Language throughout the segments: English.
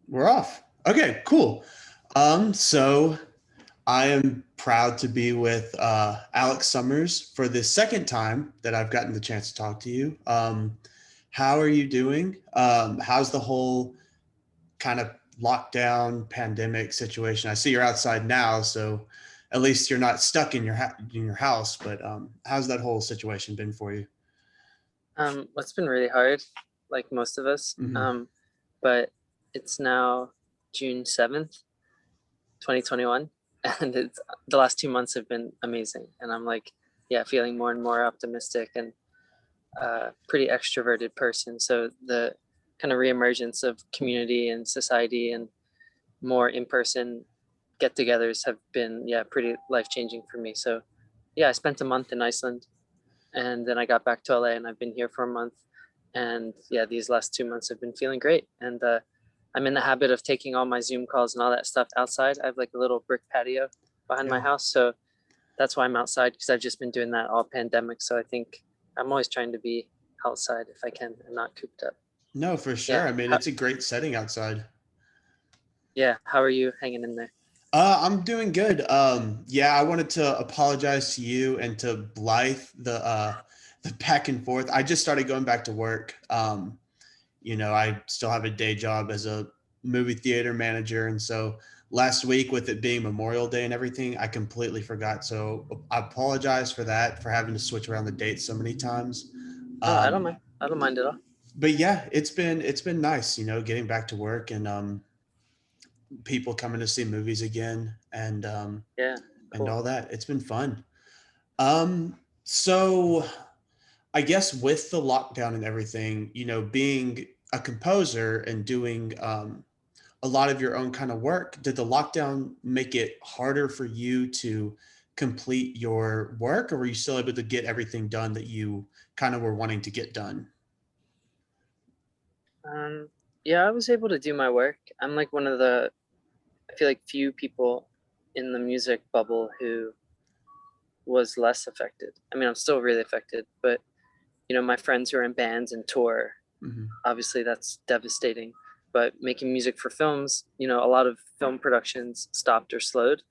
We're off. Okay, cool. So I am proud to be with Alex Sommers for the second time that I've gotten the chance to talk to you. How are you doing? How's the whole kind of lockdown pandemic situation? I see you're outside now, so at least you're not stuck in in your house. But how's that whole situation been for you? It's been really hard, like most of us. Hmm. But it's now June 7th, 2021, and it's the last 2 months have been amazing. And I'm like, yeah, feeling more and more optimistic and pretty extroverted person. So the kind of reemergence of community and society and more in-person get-togethers have been, yeah, pretty life-changing for me. So yeah, I spent a month in Iceland and then I got back to LA and I've been here for a month. And yeah, these last 2 months have been feeling great. And I'm in the habit of taking all my Zoom calls and all that stuff outside. I have like a little brick patio behind my Yeah. house, so that's why I'm outside because I've just been doing that all pandemic. So I think I'm always trying to be outside if I can and not cooped up. No, for Yeah, sure. I mean, it's a great setting outside. yeah. How are you hanging in there? I'm doing good. Yeah, I wanted to apologize to you and to Blythe the back and forth. I just started going back to work. I still have a day job as a movie theater manager, and so last week with it being Memorial Day and everything, I completely forgot. So I apologize for that, for having to switch around the dates so many times. Oh, I don't Um, mind. I don't mind at all. but yeah, it's been nice, getting back to work and people coming to see movies again Yeah, and cool. all that. It's been fun. So I guess with the lockdown and everything, being a composer and doing a lot of your own kind of work, did the lockdown make it harder for you to complete your work, or were you still able to get everything done that you kind of were wanting to get done? Um, yeah, I was able to do my work. I'm like one of the I feel like few people in the music bubble who was less affected. I mean, I'm still really affected, but my friends who are in bands and tour, Hmm. obviously that's devastating. But making music for films, a lot of film productions stopped or slowed,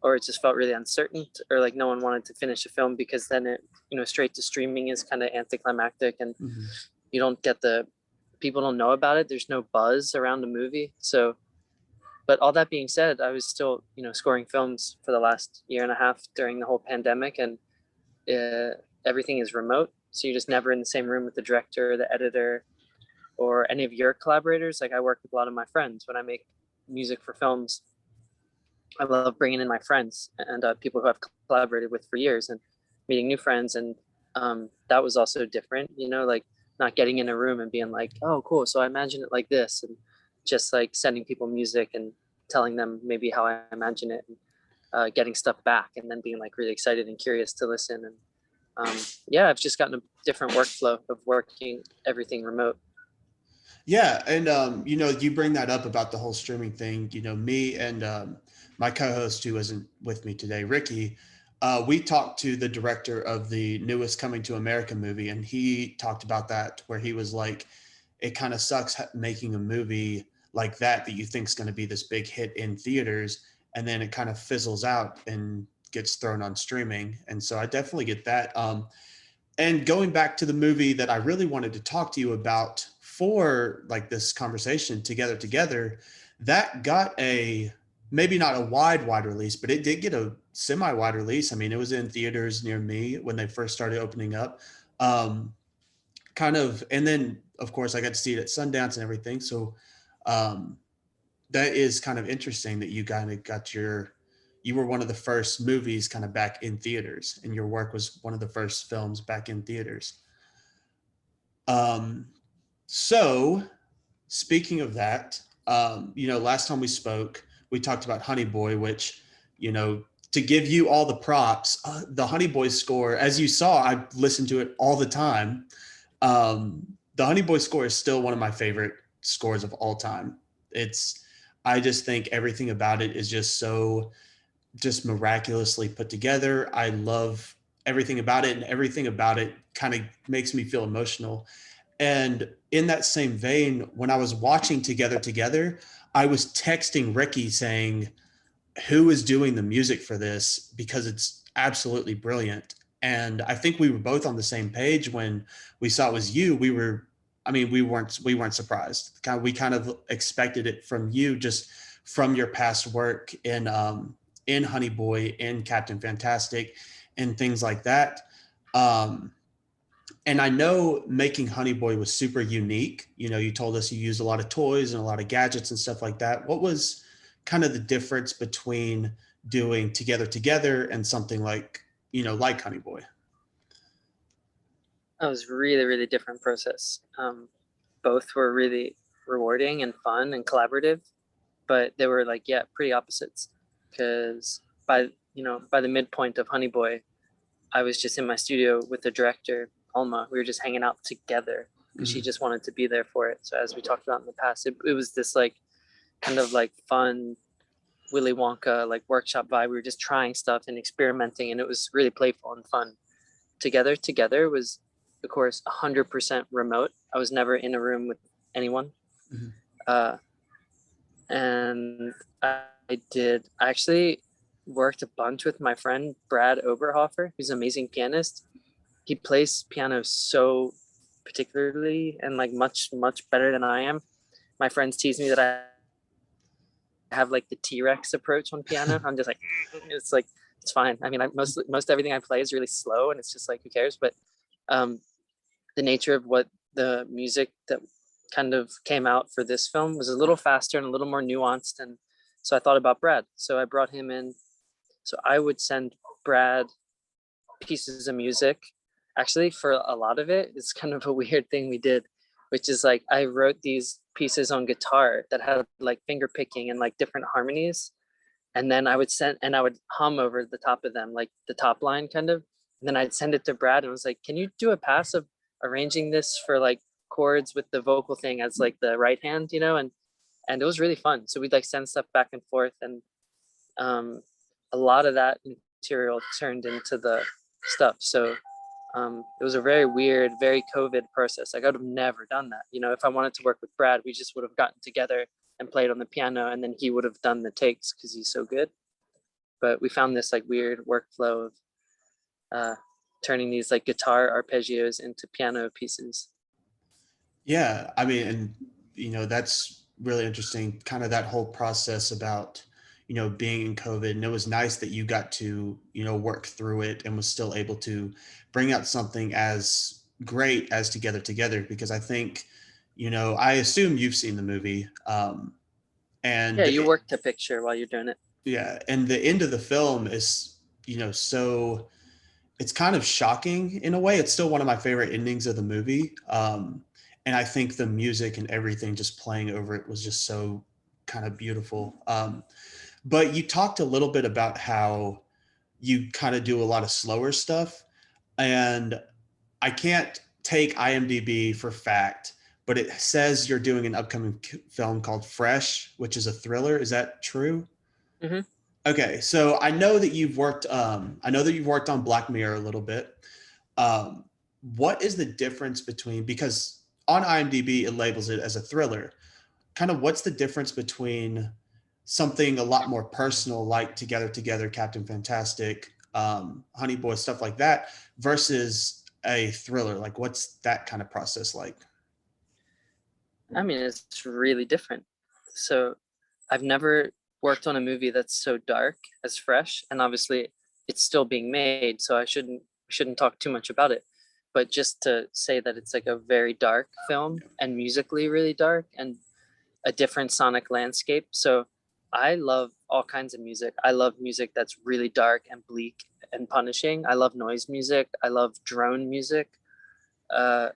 or it just felt really uncertain, or like no one wanted to finish a film because then straight to streaming is kind of anticlimactic, and Hmm. you don't get the people don't know about it. There's no buzz around the movie, so but all that being said, I was still, scoring films for the last year and a half during the whole pandemic, and everything is remote. So you're just never in the same room with the director, the editor, or any of your collaborators. Like I work with a lot of my friends when I make music for films. I love bringing in my friends and people who I've collaborated with for years and meeting new friends. And that was also different, like not getting in a room and being like, oh, cool. So I imagine it like this. And just like sending people music and telling them maybe how I imagine it and getting stuff back and then being like really excited and curious to listen. And yeah, I've just gotten a different workflow of working everything remote. Yeah, and you bring that up about the whole streaming thing. Me and my co-host who isn't with me today, Ricky, we talked to the director of the newest Coming to America movie, and he talked about that where he was like, it kind of sucks making a movie like that you think is going to be this big hit in theaters, and then it kind of fizzles out and gets thrown on streaming. And so I definitely get that. And going back to the movie that I really wanted to talk to you about for like this conversation together, that got a maybe not a wide release, but it did get a semi wide release. I mean, it was in theaters near me when they first started opening up. Um, Kind of, and then of course I got to see it at Sundance and everything. So um, that is kind of interesting that you kind of got you were one of the first movies kind of back in theaters, and your work was one of the first films back in theaters. Um, so speaking of that, last time we spoke, we talked about Honey Boy, which, to give you all the props, the Honey Boy score, as you saw, I listened to it all the time. The Honey Boy score is still one of my favorite scores of all time. It's, I just think everything about it is just so just miraculously put together. I love everything about it, and everything about it kind of makes me feel emotional. And in that same vein, when I was watching Together, I was texting Ricky saying, who is doing the music for this? Because it's absolutely brilliant. And I think we were both on the same page when we saw it was you. I mean, we weren't surprised. We kind of expected it from you, just from your past work in Honey Boy, in Captain Fantastic, and things like that. Um, and I know making Honey Boy was super unique. You told us you used a lot of toys and a lot of gadgets and stuff like that. What was kind of the difference between doing Together and something like Honey Boy? It was really, really different process. Both were really rewarding and fun and collaborative, but they were like, yeah, pretty opposites. Because by the midpoint of Honey Boy, I was just in my studio with the director, Alma. We were just hanging out together because she Mhm. just wanted to be there for it. So as we talked about in the past, it was this like kind of like fun Willy Wonka like workshop vibe. We were just trying stuff and experimenting, and it was really playful and fun. Together was, of course, 100% remote. I was never in a room with anyone. Mhm. Uh, and I actually worked a bunch with my friend Brad Oberhofer, who's an amazing pianist. He plays piano so particularly and like much better than I am. My friends tease me that I have like the T-Rex approach on piano. I'm just like it's like it's fine. I mean, most everything I play is really slow, and it's just like who cares. But um, the nature of what the music that kind of came out for this film was a little faster and a little more nuanced, and so I thought about Brad. So I brought him in. So I would send Brad pieces of music. Actually, for a lot of it, it's kind of a weird thing we did, which is like I wrote these pieces on guitar that had like finger picking and like different harmonies, and then I would hum over the top of them, like the top line kind of. And then I'd send it to Brad and was like, "Can you do a pass of arranging this for like chords with the vocal thing as like the right hand, you know?" And it was really fun. So we'd like send stuff back and forth, and um, a lot of that material turned into the stuff. So it was a very weird, very COVID process. I could have never done that. If I wanted to work with Brad, we just would have gotten together and played on the piano, and then he would have done the takes because he's so good. But we found this like weird workflow of uh, turning these like guitar arpeggios into piano pieces. Yeah, I mean, and that's really interesting. Kind of that whole process about being in COVID, and it was nice that you got to work through it and was still able to bring out something as great as Together, because I think I assume you've seen the movie, Yeah, and you work to picture while you're doing it. yeah, and the end of the film is so it's kind of shocking in a way. It's still one of my favorite endings of the movie. And I think the music and everything just playing over it was just so kind of beautiful. But you talked a little bit about how you kind of do a lot of slower stuff. And I can't take IMDb for fact, but it says you're doing an upcoming film called Fresh, which is a thriller. Is that true? Hmm. Okay, so I know that you've worked. I know that you've worked on Black Mirror a little bit. Um, what is the difference between, because on IMDb it labels it as a thriller? Kind of what's the difference between something a lot more personal like Together, Captain Fantastic, Honey Boy, stuff like that, versus a thriller? Like, what's that kind of process like? I mean, it's really different. So I've never worked on a movie that's so dark as Fresh, and obviously it's still being made, so I shouldn't talk too much about it. But just to say that it's like a very dark film and musically really dark and a different sonic landscape. So I love all kinds of music. I love music that's really dark and bleak and punishing. I love noise music. I love drone music. Uh,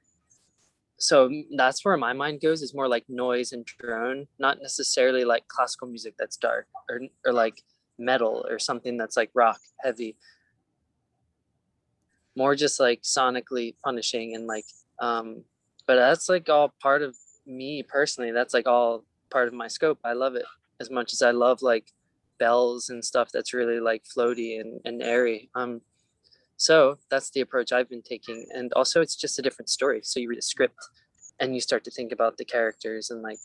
so that's where my mind goes, is more like noise and drone, not necessarily like classical music that's dark, or like metal or something that's like rock heavy. More just like sonically punishing and like but that's like all part of me personally. That's like all part of my scope. I love it as much as I love like bells and stuff that's really like floaty and airy. So that's the approach I've been taking. And also it's just a different story. So you read a script and you start to think about the characters and like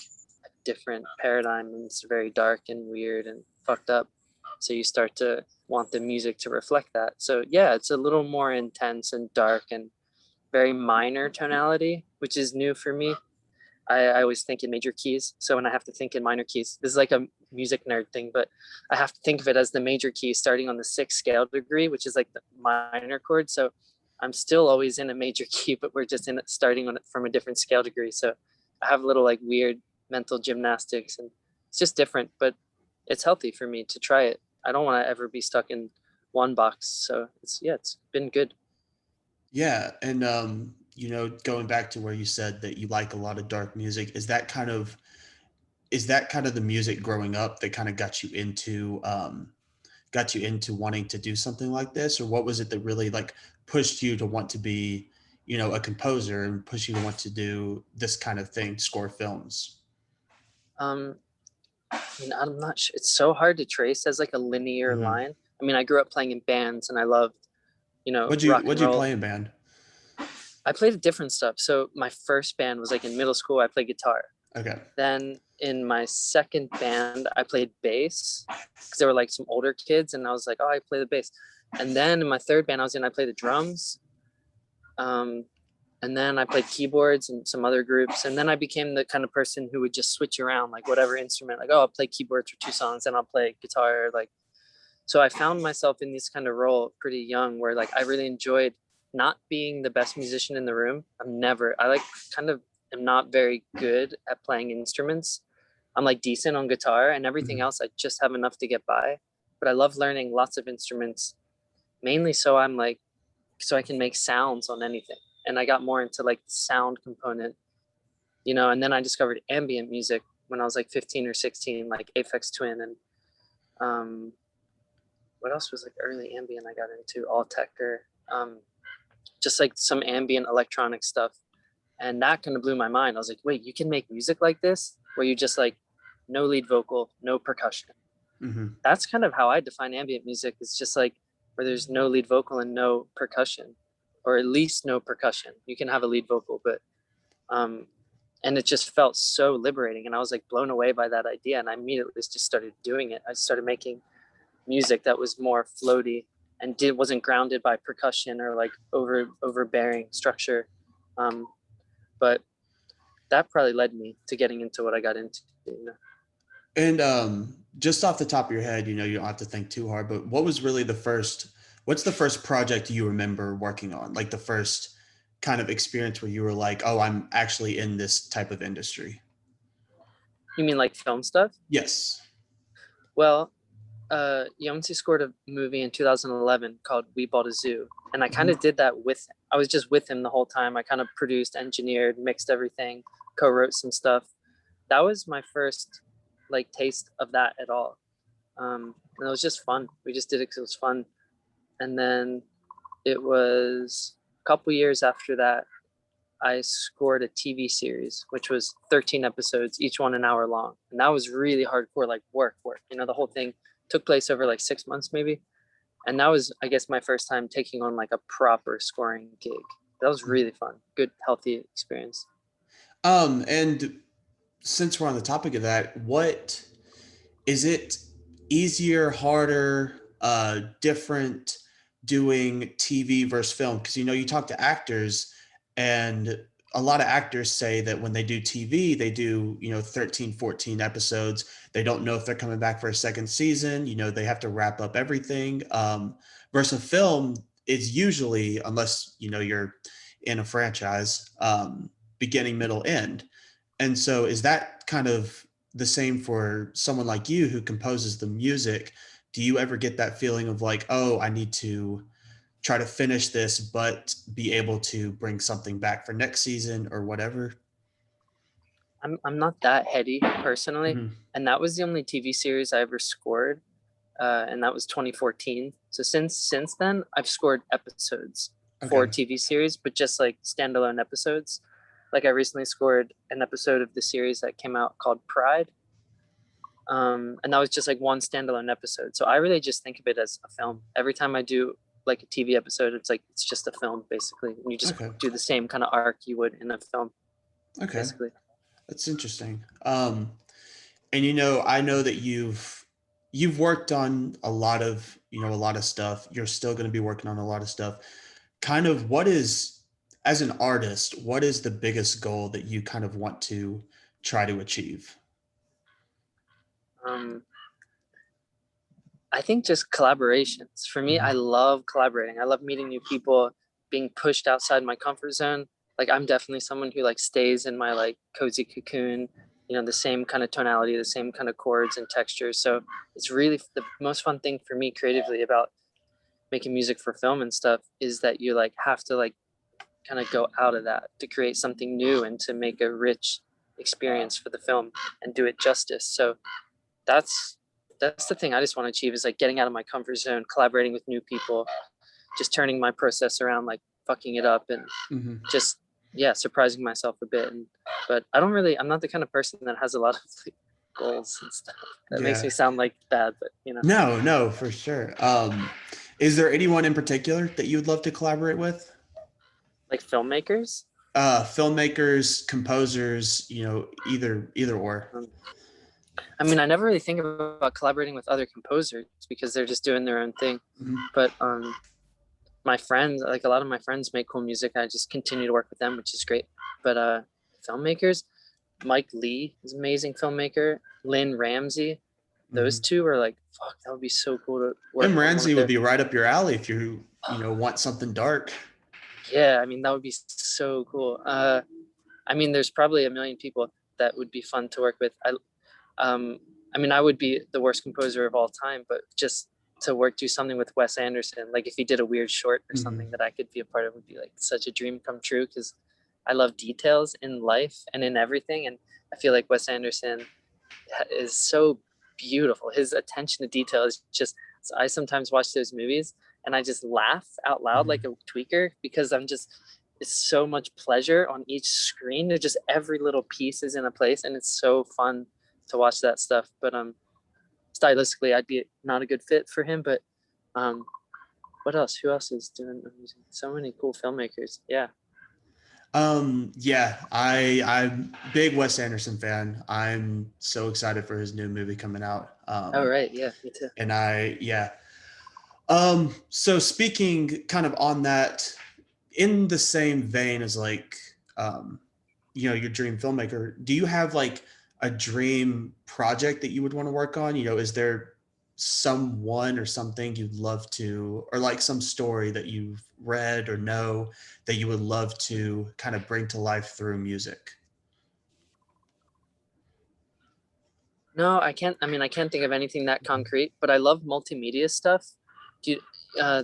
a different paradigm, and it's very dark and weird and fucked up. So you start to want the music to reflect that. So yeah, it's a little more intense and dark and very minor tonality, which is new for me. I always think in major keys. So when I have to think in minor keys, this is like a music nerd thing, but I have to think of it as the major key starting on the sixth scale degree, which is like the minor chord. So I'm still always in a major key, but we're just in it starting on it from a different scale degree. So I have a little like weird mental gymnastics, and it's just different, but it's healthy for me to try it. I don't want to ever be stuck in one box. So it's been good. Yeah, and going back to where you said that you like a lot of dark music, is that kind of the music growing up that kind of got you into wanting to do something like this, or what was it that really like pushed you to want to be, a composer and push you to want to do this kind of thing, score films? Um, I mean, I'm not sure. It's so hard to trace as like a linear Hmm. line. I mean, I grew up playing in bands and I loved, rock and What'd you roll. play in band? I played different stuff. So my first band was like in middle school, I played guitar. Okay. Then in my second band, I played bass because there were like some older kids and I was like, oh, I play the bass. And then in my third band I played the drums. Um, and then I played keyboards and some other groups. And then I became the kind of person who would just switch around like whatever instrument, like, oh, I'll play keyboards for 2 songs and I'll play guitar. Like, so I found myself in this kind of role pretty young where like I really enjoyed not being the best musician in the room. I like kind of am not very good at playing instruments. I'm like decent on guitar and everything Mhm. else. I just have enough to get by. But I love learning lots of instruments, mainly so I can make sounds on anything. And I got more into like the sound component, and then I discovered ambient music when I was like 15 or 16, like Aphex Twin and um, what else was like early ambient I got into? All Techer, just like some ambient electronic stuff. And that kind of blew my mind. I was like, wait, you can make music like this where you just like no lead vocal, no percussion. Mhm. That's kind of how I define ambient music. It's just like where there's no lead vocal and no percussion, or at least no percussion. You can have a lead vocal, but um, and it just felt so liberating. And I was like blown away by that idea. And I immediately just started doing it. I started making music that was more floaty and wasn't grounded by percussion or like overbearing structure. Um, but that probably led me to getting into what I got into. And just off the top of your head, you don't have to think too hard, but what's the first project you remember working on? Like the first kind of experience where you were like, oh, I'm actually in this type of industry. You mean like film stuff? Yes. Well, Yonsi scored a movie in 2011 called We Bought a Zoo. And I kind Mhm. of did that with him. I was just with him the whole time. I kind of produced, engineered, mixed everything, co-wrote some stuff. That was my first like taste of that at all. And it was just fun. We just did it because it was fun. And then it was a couple years after that, I scored a TV series, which was 13 episodes, each one an hour long. And that was really hardcore, like work. The whole thing took place over like 6 months, maybe. And that was, I guess, my first time taking on like a proper scoring gig. That was really fun. Good, healthy experience. And since we're on the topic of that, what is it easier, harder, different doing TV versus film? Because you talk to actors, and a lot of actors say that when they do TV, they do 13, 14 episodes. They don't know if they're coming back for a second season. They have to wrap up everything. Versus a film is usually, unless you're in a franchise, beginning, middle, end. And so is that kind of the same for someone like you who composes the music? Do you ever get that feeling of like, oh, I need to try to finish this, but be able to bring something back for next season or whatever? I'm not that heady personally. Mhm. And that was the only TV series I ever scored. And that was 2014. So since then, I've scored episodes for Okay. TV series, but just like standalone episodes. Like I recently scored an episode of the series that came out called Pride, and that was just like one standalone episode. So I really just think of it as a film. Every time I do like a TV episode, it's like it's just a film basically, and you just Okay. do the same kind of arc you would in a film. Okay, basically. that's interesting. And I know that you've worked on a lot of a lot of stuff. You're still going to be working on a lot of stuff. Kind of what is, as an artist, what is the biggest goal that you kind of want to try to achieve? Um, I think just collaborations. For me, I Mhm. love collaborating. I love meeting new people, being pushed outside my comfort zone. Like I'm definitely someone who like stays in my like cozy cocoon, the same kind of tonality, the same kind of chords and textures. So it's really the most fun thing for me creatively about making music for film and stuff is that you like have to like kind of go out of that to create something new and to make a rich experience for the film and do it justice. So that's that's the thing I just want to achieve is like getting out of my comfort zone, collaborating with new people, just turning my process around, like fucking it up and Mhm. just yeah, surprising myself a bit. And but I'm not the kind of person that has a lot of like, goals and stuff. That makes me Yeah. sound like bad, but No, no, for sure. Is there anyone in particular that you would love to collaborate with? like filmmakers. Filmmakers, composers, either or. Um, I mean, I never really think about collaborating with other composers because they're just doing their own thing. Mhm. But my friends, like a lot of my friends, make cool music. I just continue to work with them, which is great. But filmmakers, Mike Lee is an amazing filmmaker. Lynn Ramsey, those Mhm. two are like, fuck, that would be so cool to work Jim on one of Ramsey would their. be right up your alley if you want something dark. Yeah, I mean that would be so cool. I mean, there's probably a million people that would be fun to work with. Um, I mean, I would be the worst composer of all time, but just to do something with Wes Anderson, like if he did a weird short or something Mhm. that I could be a part of, would be like such a dream come true. Because I love details in life and in everything, and I feel like Wes Anderson is so beautiful. His attention to detail is just. So I sometimes watch those movies and I just laugh out loud like Mhm. a tweaker because it's so much pleasure on each screen. There's just every little piece is in a place, and it's so fun to watch that stuff. But stylistically, I'd be not a good fit for him. But um, what else? Who else is doing amazing? So many cool filmmakers. Yeah. Yeah, I'm big Wes Anderson fan. I'm so excited for his new movie coming out. Oh right. Yeah. Me too. And yeah. So speaking kind of on that, in the same vein as like, um, your dream filmmaker, do you have like a dream project that you would want to work on? Is there someone or something you'd love to, or like some story that you've read or know that you would love to kind of bring to life through music? No, I can't. I mean, I can't think of anything that concrete. But I love multimedia stuff. Dude,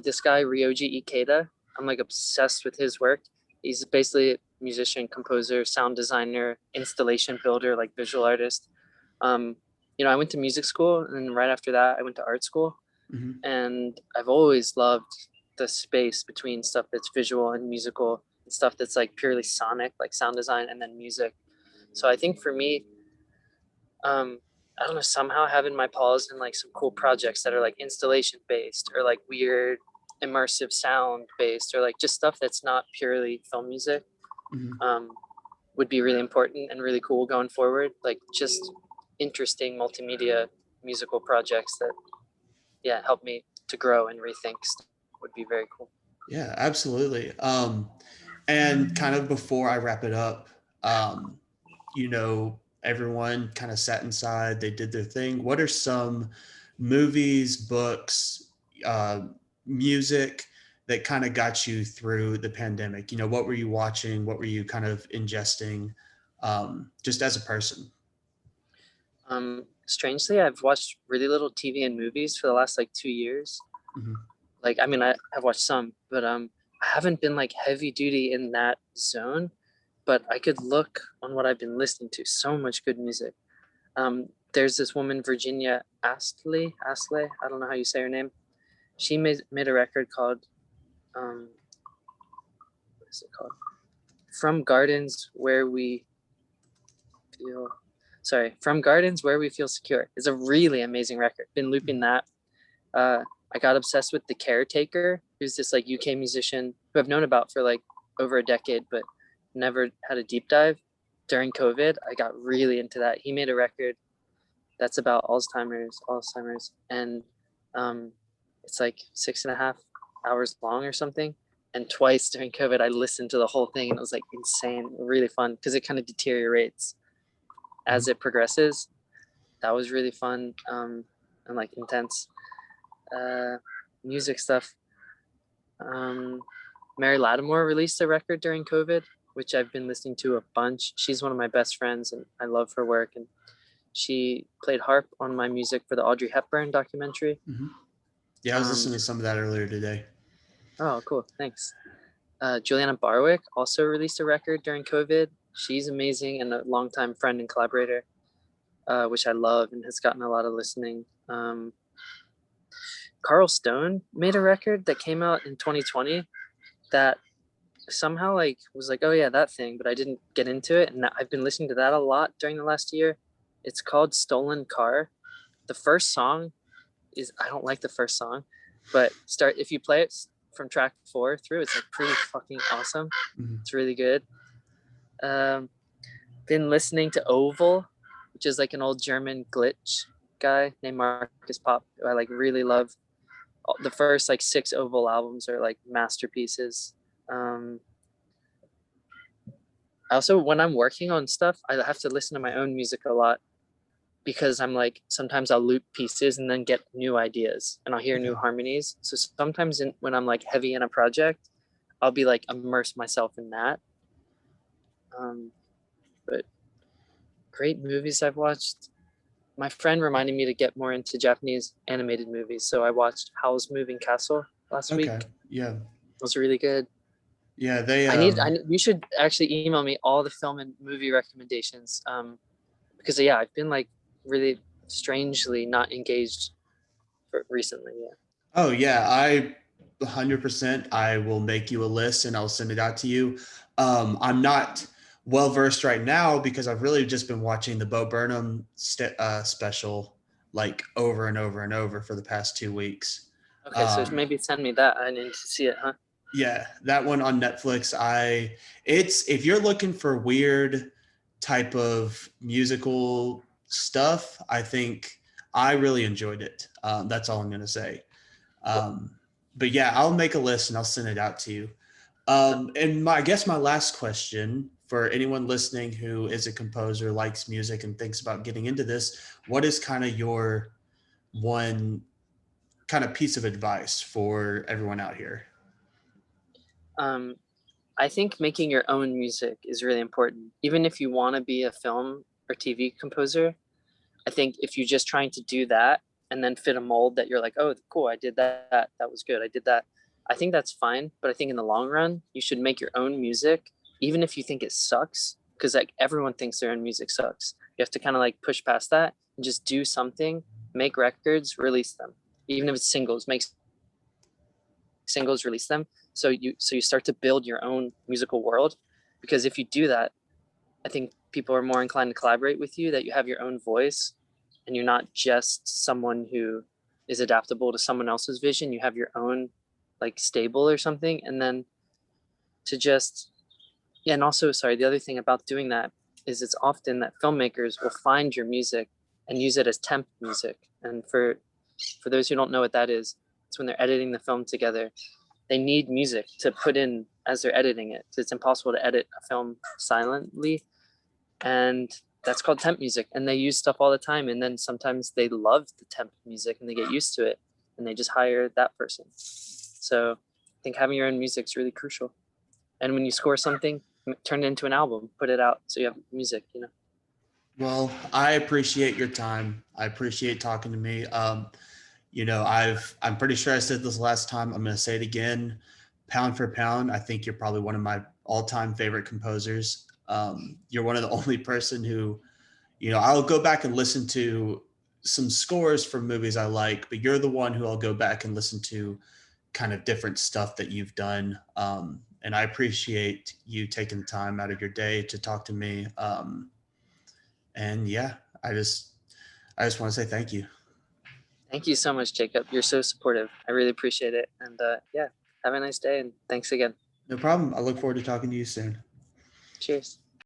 this guy Ryoji Ikeda, I'm like obsessed with his work. He's basically a musician, composer, sound designer, installation builder, like visual artist. Um, I went to music school, and right after that, I went to art school. Hmm. And I've always loved the space between stuff that's visual and musical, and stuff that's like purely sonic, like sound design, and then music. So I think for me, um, I don't know, somehow having my paws in like some cool projects that are like installation based or like weird immersive sound based or like just stuff that's not purely film music, Hmm. um, would be really important and really cool going forward. Like just interesting multimedia musical projects that, yeah, help me to grow and rethink stuff would be very cool. Yeah, absolutely. And kind of before I wrap it up, everyone kind of sat inside, they did their thing. What are some movies, books, uh, music that kind of got you through the pandemic? What were you watching? What were you kind of ingesting, just as a person? Strangely, I've watched really little TV and movies for the last like 2 years. Hmm. Like, I mean, I have watched some, but I haven't been like heavy duty in that zone. But I could look on what I've been listening to. So much good music. There's this woman, Virginia Astley. I don't know how you say her name. She made a record called what is it called? From Gardens Where We Feel. Sorry, From Gardens Where We Feel Secure. It's a really amazing record. Been looping that. Uh, I got obsessed with The Caretaker, who's this like UK musician who I've known about for like over a decade, but never had a deep dive. during COVID, I got really into that. He made a record that's about Alzheimer's, and it's like 6.5 hours long or something. And twice during COVID, I listened to the whole thing, and it was like insane, really fun because it kind of deteriorates as it progresses. That was really fun, and like intense. Music stuff. Mary Lattimore released a record during COVID, which I've been listening to a bunch. She's one of my best friends, and I love her work. And she played harp on my music for the Audrey Hepburn documentary. Mm-hmm. Yeah, I was listening to some of that earlier today. Oh, cool. Thanks. Juliana Barwick also released a record during COVID. She's amazing and a longtime friend and collaborator, which I love and has gotten a lot of listening. Carl Stone made a record that came out in 2020 that somehow like was like, oh yeah, that thing, but I didn't get into it. And I've been listening to that a lot during the last year. It's called Stolen Car. The first song is, I don't like the first song, but if you play it from track 4 through, it's like pretty fucking awesome. Mm-hmm. It's really good. Been listening to Oval, which is like an old German glitch guy named Marcus Pop, who I like really love. The first like 6 Oval albums are like masterpieces. Also, when I'm working on stuff, I have to listen to my own music a lot because I'm like, sometimes I'll loop pieces and then get new ideas and I'll hear new harmonies. So sometimes when I'm like heavy in a project, I'll be like immerse myself in that. But great movies I've watched. My friend reminded me to get more into Japanese animated movies. So I watched Howl's Moving Castle last week. Yeah. It was really good. Yeah, you should actually email me all the film and movie recommendations. Because yeah, I've been like really strangely not engaged recently. Yeah. Oh yeah, 100%. I will make you a list and I'll send it out to you. I'm not well versed right now because I've really just been watching the Bo Burnham special like over and over and over for the past 2 weeks. Okay, so maybe send me that. I need to see it, huh? Yeah, that one on Netflix. If you're looking for weird type of musical stuff, I think I really enjoyed it. That's all I'm gonna say. But yeah, I'll make a list and I'll send it out to you. And I guess my last question for anyone listening who is a composer, likes music, and thinks about getting into this, what is kind of your one kind of piece of advice for everyone out here? I think making your own music is really important. Even if you want to be a film or TV composer, I think if you're just trying to do that and then fit a mold that you're like, oh, cool, I did that. That was good. I did that. I think that's fine. But I think in the long run, you should make your own music, even if you think it sucks, because like everyone thinks their own music sucks. You have to kind of like push past that and just do something, make records, release them. Even if it's singles, make singles, release them. So you start to build your own musical world, because if you do that, I think people are more inclined to collaborate with you, that you have your own voice and you're not just someone who is adaptable to someone else's vision. You have your own like stable or something. And then to just, yeah. And also, sorry, the other thing about doing that is it's often that filmmakers will find your music and use it as temp music. And for those who don't know what that is, it's when they're editing the film together. They need music to put in as they're editing it. It's impossible to edit a film silently. And that's called temp music. And they use stuff all the time. And then sometimes they love the temp music and they get used to it and they just hire that person. So I think having your own music is really crucial. And when you score something, turn it into an album, put it out so you have music, you know. Well, I appreciate your time. I appreciate talking to me. I'm pretty sure I said this last time. I'm going to say it again. Pound for pound, I think you're probably one of my all-time favorite composers. You're one of the only person who, I'll go back and listen to some scores from movies I like, but you're the one who I'll go back and listen to kind of different stuff that you've done. And I appreciate you taking the time out of your day to talk to me. And yeah, I just want to say thank you. Thank you so much, Jacob. You're so supportive. I really appreciate it. And yeah, have a nice day. And thanks again. No problem. I look forward to talking to you soon. Cheers.